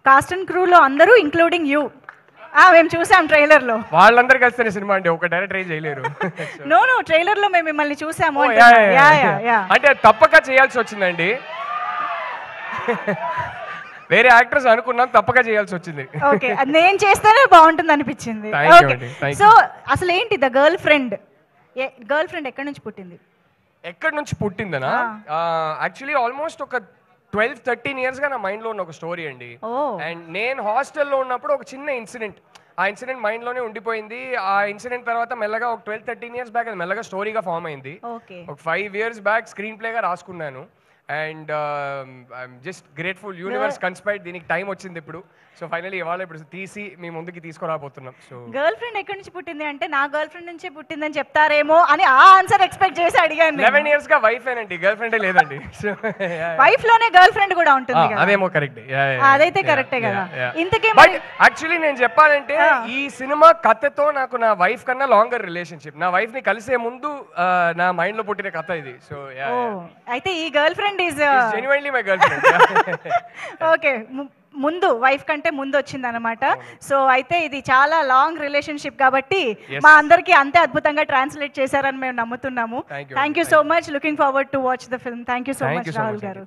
Cost and క్రూలో అందరూ including you మేము చూసాం ట్రైలర్ లో. వాళ్ళందరూ కలిస్తే సినిమా అండి, ఒక డైరెక్ట్ ట్రై చేయలేరు. నో ట్రైలర్ లో మేము మిమ్మల్ని చూసాము. అంటే తప్పక చేయాల్సి వచ్చిందండి. వేరే యాక్టర్స్ అనుకున్నాం, తప్పక చేయాల్సి వచ్చింది. ఓకే, నేను చేస్తేనే బాగుంటుంది అనిపించింది. సో అసలు ఏంటి ద గర్ల్ ఫ్రెండ్ ఎక్కడి నుంచి పుట్టింది? ఎక్కడి నుంచి పుట్టిందనా? యాక్చువల్లీ ఆల్మోస్ట్ ఒక 12-13 ఇయర్స్గా నా మైండ్లో ఉన్న ఒక స్టోరీ అండి. అండ్ నేను హాస్టల్లో ఉన్నప్పుడు ఒక చిన్న ఇన్సిడెంట్, ఆ ఇన్సిడెంట్ మైండ్లోనే ఉండిపోయింది. ఆ ఇన్సిడెంట్ తర్వాత మెల్లగా ఒక 12-13 ఇయర్స్ బ్యాక్ అది మెల్లగా స్టోరీగా ఫామ్ అయింది. ఒక 5 ఇయర్స్ బ్యాక్ స్క్రీన్ ప్లేగా రాసుకున్నాను. And I'm just grateful, universe కన్స్పైర్డ్, దీనికి టైం వచ్చింది ఇప్పుడు. సో ఫైనల్లీ ఇవాళ ఇప్పుడు తీసి మీ ముందుకి తీసుకురాబోతున్నాం. సో గర్ల్ ఫ్రెండ్ ఎక్కడి నుంచి పుట్టింది అంటే నా గర్ల్ ఫ్రెండ్ నుంచే పుట్టిందని చెప్తారేమో అని ఆ ఆన్సర్ ఎక్స్పెక్ట్ చేసి అడిగాను. 11 ఇయర్స్ గా వైఫ్ ఏనండి, గర్ల్ ఫ్రెండే లేదండి. వైఫ్ లోనే గర్ల్ ఫ్రెండ్ కూడా ఉంటుంది కదా. అదేమో కరెక్ట్, అదైతే కరెక్టే కదా. ఇంతకీ బట్ యాక్చువల్లీ నేను చెప్పాలంటే ఈ సినిమా కథతో నాకు నా వైఫ్ కన్నా లాంగర్ రిలేషన్షిప్. నా వైఫ్ ని కలిసే ముందు నా మైండ్ లో పుట్టిన కథ ఇది. సో అయితే ఈ girl friend is genuinely my girl friend. Okay, ముందు వైఫ్ కంటే ముందు వచ్చింది అనమాట. సో అయితే ఇది చాలా లాంగ్ రిలేషన్షిప్ కాబట్టి మా అందరికి అంతే అద్భుతంగా ట్రాన్స్లేట్ చేశారని మేము నమ్ముతున్నాము. Thank you so much, looking forward to watch the film. Thank you so much Rahul గారు.